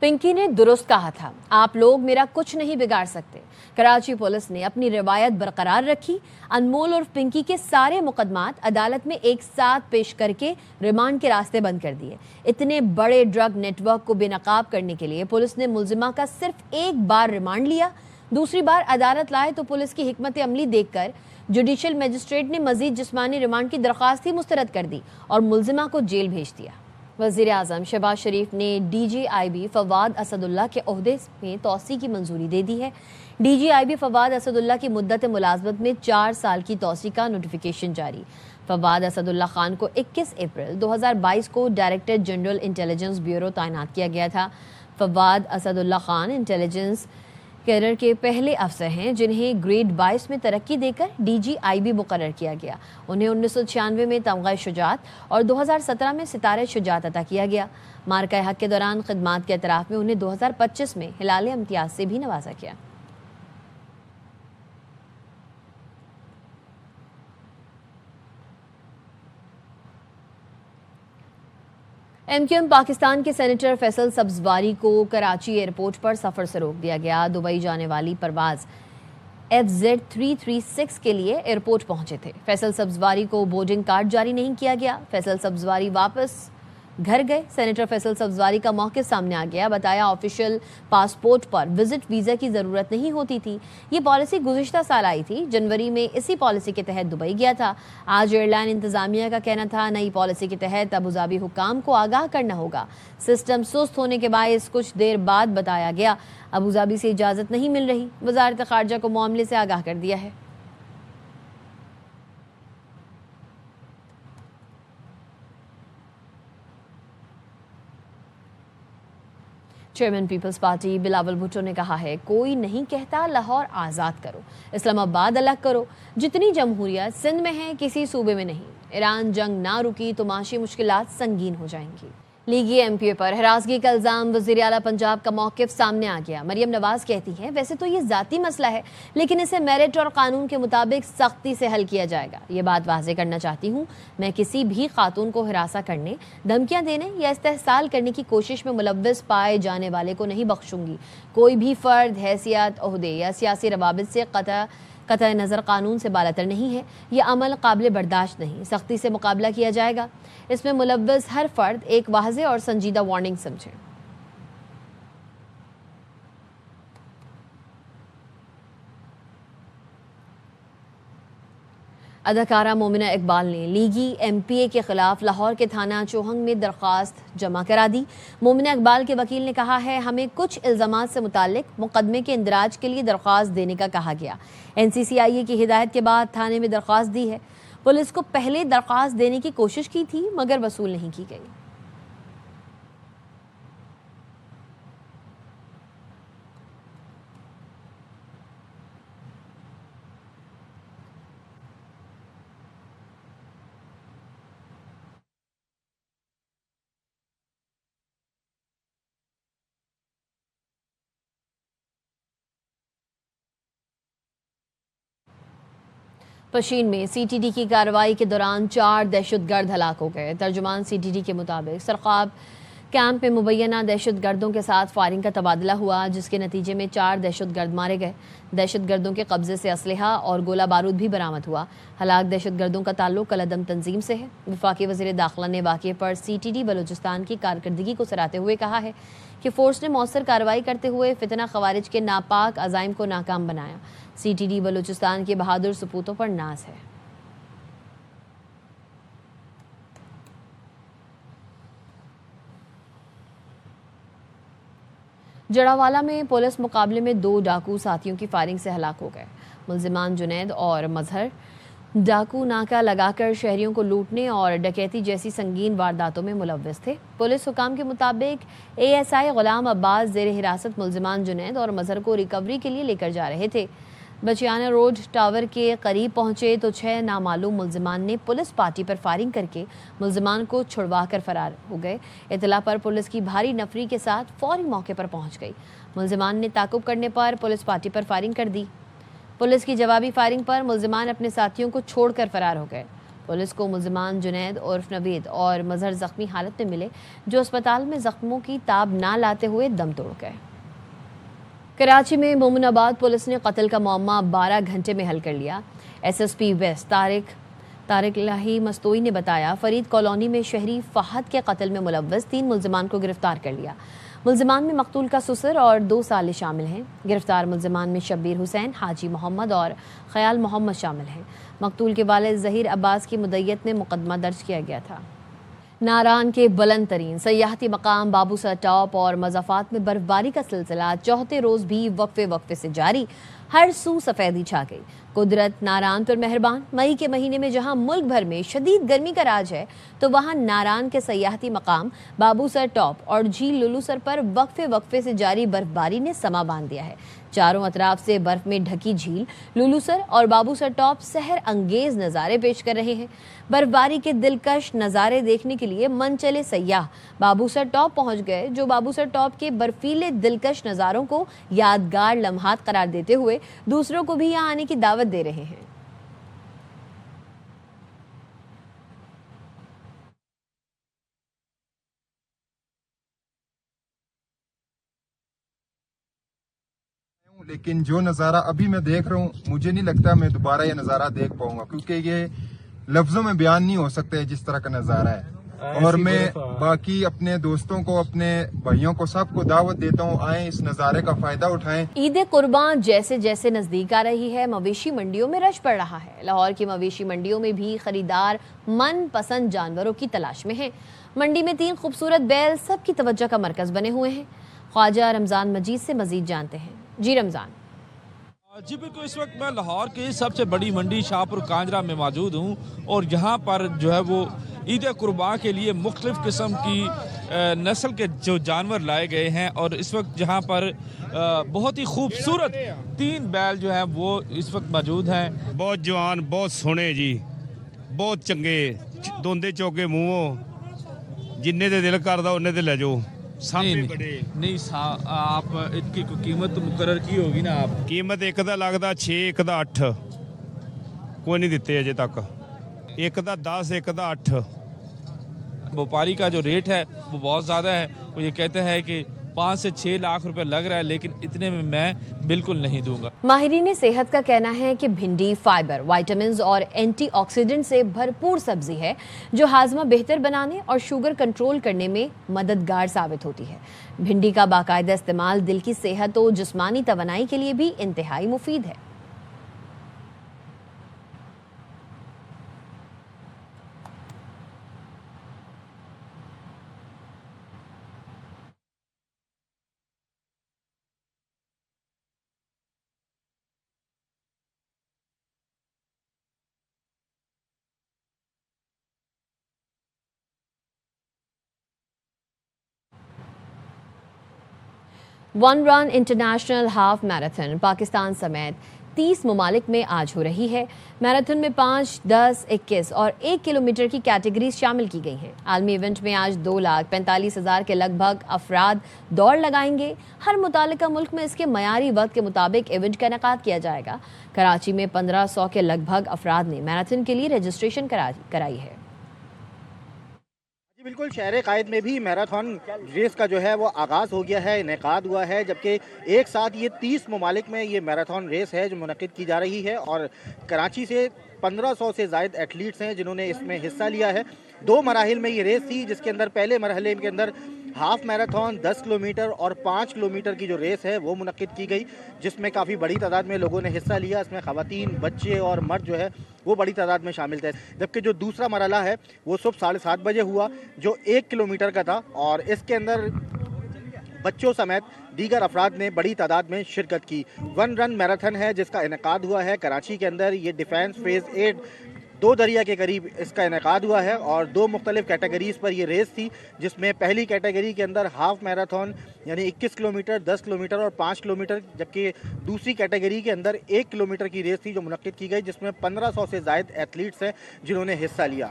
पिंकी ने दुरुस्त कहा था, आप लोग मेरा कुछ नहीं बिगाड़ सकते। कराची पुलिस ने अपनी रिवायत बरकरार रखी। अनमोल और पिंकी के सारे मुकदमात अदालत में एक साथ पेश करके रिमांड के रास्ते बंद कर दिए। इतने बड़े ड्रग नेटवर्क को बेनकाब करने के लिए पुलिस ने मुलजिमा का सिर्फ एक बार रिमांड लिया। दूसरी बार अदालत लाए तो पुलिस की हिकमत अमली देखकर जुडिशियल मजिस्ट्रेट ने मजीद जिस्मानी रिमांड की दरख्वास्त ही मुस्तरद कर दी और मुलजिमा को जेल भेज दिया। वज़ीर आज़म शहबाज शरीफ ने DGIB फवाद असदुल्ला के ओहदे में तौसी की मंजूरी दे दी है। DGIB फवाद असदुल्ला की मुद्दत मुलाजमत में 4 साल की तौसी का नोटिफिकेशन जारी। फवाद असदुल्ला खान को 21 अप्रैल 2022 को डायरेक्टर जनरल इंटेलिजेंस ब्यूरो तैनात किया गया था। फवाद असदुल्ला खान इंटेलिजेंस कैडर के पहले अफसर हैं जिन्हें ग्रेड 22 में तरक्की देकर DGIB मुकर्रर किया गया। उन्हें 1996 में तमगा शुजात और 2017 में सितारे शुजात अता किया गया। मार्का हक के दौरान खिदमात के एतराफ़ में उन्हें 2025 में हिलाल इम्तियाज से भी नवाजा गया। MQM पाकिस्तान के सेनेटर फैसल सब्जवारी को कराची एयरपोर्ट पर सफ़र से रोक दिया गया। दुबई जाने वाली परवाज़ FZ336 के लिए एयरपोर्ट पहुंचे थे। फैसल सब्जवारी को बोर्डिंग कार्ड जारी नहीं किया गया। फैसल सब्जवारी वापस घर गए। सेनेटर फैसल सब्जवारी का मौक़िफ़ सामने आ गया। बताया ऑफिशियल पासपोर्ट पर विजिट वीज़ा की ज़रूरत नहीं होती थी। ये पॉलिसी गुज़िश्ता साल आई थी। जनवरी में इसी पॉलिसी के तहत दुबई गया था। आज एयरलाइन इंतज़ामिया का कहना था नई पॉलिसी के तहत अबूधाबी हुकाम को आगाह करना होगा। सिस्टम सुस्त होने के बायस कुछ देर बाद बताया गया अबूधाबी से इजाज़त नहीं मिल रही। वज़ारत ख़ारजा को मामले से आगाह कर दिया है। Chairman peoples party Bilawal Bhutto ने कहा है, कोई नहीं कहता लाहौर आज़ाद करो, इस्लामाबाद अलग करो। जितनी जमहूरियत सिंध में है किसी सूबे में नहीं। ईरान जंग ना रुकी तो माशी मुश्किलात संगीन हो जाएंगी। लीगी MPA पर हरासगी का इल्ज़ाम। वज़ीर आला पंजाब का मौक़िफ़ सामने आ गया। मरियम नवाज़ कहती हैं वैसे तो ये ज़ाती मसला है लेकिन इसे मेरिट और कानून के मुताबिक सख्ती से हल किया जाएगा। ये बात वाज़ेह करना चाहती हूँ, मैं किसी भी खातून को हिरासा करने, धमकियाँ देने या इस्तेहसाल करने की कोशिश में मुलव्वस पाए जाने वाले को नहीं बख्शूंगी। कोई भी फ़र्द हैसियत, ओहदे या सियासी रवाबित से कतई नज़र कानून से बालातर नहीं है। यह अमल काबिल बर्दाश्त नहीं, सख्ती से मुकाबला किया जाएगा। इसमें मुलव्वस हर फर्द एक वाज़ेह और संजीदा वार्निंग समझे। अदाकारा मोमिना इकबाल ने लीगी MPA के खिलाफ लाहौर के थाना चौहंग में दरख्वास्त जमा करा दी। मोमिना इकबाल के वकील ने कहा है हमें कुछ इल्ज़ामात से मुताल्लिक मुकदमे के इंदराज के लिए दरख्वास्त देने का कहा गया। NCCIA की हिदायत के बाद थाने में दरख्वास्त दी है। पुलिस को पहले दरख्वास्त देने की कोशिश की थी मगर वसूल नहीं की गई। पशीन में CTD की कार्रवाई के दौरान 4 दहशतगर्द हलाक हो गए। तर्जुमान CTD के मुताबिक सरखाब कैंप में मुबैना दहशतगर्दों के साथ फायरिंग का तबादला हुआ जिसके नतीजे में 4 दहशतगर्द मारे गए। दहशतगर्दों के कब्जे से असलहा और गोला बारूद भी बरामद हुआ। हलाक दहशतगर्दों का ताल्लुक कलअदम तंजीम से है। वफाकी वज़ीर दाखिला ने वाक़े पर CTD बलूचिस्तान की कारकर्दगी को सराहते हुए कहा है कि फ़ोर्स ने मौसर कार्रवाई करते हुए फितना खवारिज के नापाक अज़ाइम को नाकाम बनाया। CTD बलूचिस्तान के बहादुर सपूतों पर नाज है। जड़ावाला में पुलिस मुकाबले में 2 डाकू साथियों की फायरिंग से हलाक हो गए। मुल्जिमान जुनैद और मजहर डाकू नाका लगाकर शहरियों को लूटने और डकैती जैसी संगीन वारदातों में मुलव्वस थे। पुलिस हुकाम के मुताबिक ASI गुलाम अब्बास जेर हिरासत मुल्जिमान जुनैद और मजहर को रिकवरी के लिए लेकर जा रहे थे। बचियाना रोड टावर के करीब पहुंचे तो 6 नामालूम मुल्जिमान ने पुलिस पार्टी पर फायरिंग करके मुल्जिमान को छुड़वा कर फरार हो गए। इतला पर पुलिस की भारी नफरी के साथ फौरी मौके पर पहुंच गई। मुल्जिमान ने ताकुब करने पर पुलिस पार्टी पर फायरिंग कर दी। पुलिस की जवाबी फायरिंग पर मुल्जिमान अपने साथियों को छोड़कर फरार हो गए। पुलिस को मुल्जिमान जुनैद उर्फ नवीद और मजहर जख्मी हालत में मिले, जो अस्पताल में जख्मों की ताब ना लाते हुए दम तोड़ गए। कराची में मोमिनाबाद पुलिस ने कत्ल का मामला 12 घंटे में हल कर लिया। SSP वेस्ट तारिक लाही मस्तोई ने बताया, फरीद कॉलोनी में शहरी फहद के कत्ल में मुलव्वस 3 मुल्जिमान को गिरफ्तार कर लिया। मुल्जिमान में मकतूल का ससुर और 2 साले शामिल हैं। गिरफ्तार मुल्जिमान में शब्बीर हुसैन, हाजी मोहम्मद और ख्याल मोहम्मद शामिल हैं। मकतूल के वालिद ज़हीर अब्बास की मुद्दत में मुकदमा दर्ज किया गया था। नारान के बुलंद तरीन सयाहती मकाम बाबूसर टॉप और मज़ाफ़ात में बर्फबारी का सिलसिला चौथे रोज़ भी वक्फे से जारी। हर सू सफ़ेदी छा गई। कुदरत नारान पर मेहरबान। मई के महीने में जहां मुल्क भर में शदीद गर्मी का राज है, तो वहां नारान के सयाहती मकाम बाबूसर टॉप और झील लुलूसर पर वक्फे से जारी बर्फबारी ने समा बांध दिया है। चारों अतराफ से बर्फ में ढकी झील लुलूसर और बाबूसर टॉप सहर अंगेज नज़ारे पेश कर रहे हैं। बर्फबारी के दिलकश नज़ारे देखने के लिए मन चले सयाह बाबूसर टॉप पहुंच गए, जो बाबूसर टॉप के बर्फीले दिलकश नज़ारों को यादगार लम्हात करार देते हुए दूसरों को भी यहाँ आने की दावत दे रहे हैं। लेकिन जो नज़ारा अभी मैं देख रहा हूँ, मुझे नहीं लगता मैं दोबारा ये नज़ारा देख पाऊंगा, क्योंकि ये लफ्जों में बयान नहीं हो सकता है जिस तरह का नज़ारा है। और मैं बाकी अपने दोस्तों को, अपने भाइयों को, सबको दावत देता हूँ, आए इस नज़ारे का फायदा उठाएं। ईद कुर्बान जैसे जैसे नजदीक आ रही है, मवेशी मंडियों में रश पड़ रहा है। लाहौर की मवेशी मंडियों में भी खरीदार मन पसंद जानवरों की तलाश में हैं। मंडी में 3 खूबसूरत बैल सबकी तवज्जो का मरकज बने हुए हैं। ख्वाजा रमजान मजीद से मजीद जानते हैं। जी रमजान। जी बिल्कुल, इस वक्त मैं लाहौर की सबसे बड़ी मंडी शाहपुर कांजरा में मौजूद हूँ और यहाँ पर जो है वो ईद कुर्बान के लिए मुख्तलिफ किस्म की नस्ल के जो जानवर लाए गए हैं। और इस वक्त जहाँ पर बहुत ही खूबसूरत 3 बैल जो हैं वो इस वक्त मौजूद हैं। बहुत जवान, बहुत सोहने जी, बहुत चंगे, दोंदे चौके मूँहों, जिन्ने दे दिल करदा उन्ने दे ले जाओ। नहीं आप इनकी कीमत तो मुकर्रर की होगी ना आप? कीमत एक दा लगदा 6, एक दा 8, कोई नहीं दिते अजे तक। एक दा 10, एक दा 8। व्यापारी का जो रेट है वो बहुत ज़्यादा है। वो ये कहते हैं कि 5 से 6 लाख रुपए लग रहा है, लेकिन इतने में मैं बिल्कुल नहीं दूंगा। माहिरीन सेहत का कहना है कि भिंडी फाइबर, विटामिन्स और एंटीऑक्सीडेंट से भरपूर सब्जी है, जो हाजमा बेहतर बनाने और शुगर कंट्रोल करने में मददगार साबित होती है। भिंडी का बाकायदा इस्तेमाल दिल की सेहत और जिस्मानी तवानाई के लिए भी इंतहाई मुफीद है। One run international half marathon Pakistan समेत 30 ममालिक में आज हो रही है। मैराथन में 5, 10, 21 और 1 किलोमीटर की कैटेगरीज शामिल की गई हैं। आलमी इवेंट में आज 2,45,000 के लगभग अफराद दौड़ लगाएंगे। हर मुतालिका मुल्क में इसके मयारी वक्त के मुताबिक इवेंट का इनेकाद किया जाएगा। कराची में 1500 के लगभग अफराद ने मैराथन के लिए रजिस्ट्रेशन कराई है। जी बिल्कुल, शहर कायद में भी मैराथन रेस का जो है वो आगाज़ हो गया है, इनेकाद हुआ है, जबकि एक साथ ये 30 ममालिक में ये मैराथन रेस है जो मुनक़िद की जा रही है। और कराची से 1500 से ज़ायद एथलीट्स हैं जिन्होंने इसमें हिस्सा लिया है। 2 मराहिल में ये रेस थी, जिसके अंदर पहले मरहले के अंदर हाफ मैराथन 10 किलोमीटर और 5 किलोमीटर की जो रेस है वो मुनक़िद की गई, जिसमें काफ़ी बड़ी तादाद में लोगों ने हिस्सा लिया। इसमें ख़वातीन, बच्चे और मर्द जो है वो बड़ी तादाद में शामिल थे। जबकि जो दूसरा मरहला है वो सुबह 7:30 बजे हुआ, जो 1 किलोमीटर का था, और इसके अंदर बच्चों समेत दीगर अफराद ने बड़ी तादाद में शिरकत की। वन रन मैराथन है जिसका इनेकाद हुआ है कराची के अंदर। ये डिफेंस फेज़ 8 2 दरिया के करीब इसका इनेकाद हुआ है और 2 मुख्तलिफ कैटेगरीज़ पर ये रेस थी, जिसमें पहली कैटेगरी के अंदर हाफ मैराथन यानी 21 किलोमीटर, 10 किलोमीटर और 5 किलोमीटर, जबकि दूसरी कैटेगरी के अंदर 1 किलोमीटर की रेस थी जो मुनक़्क़िद की गई, जिसमें 1500 से ज़ायद एथलीट्स हैं जिन्होंने हिस्सा लिया।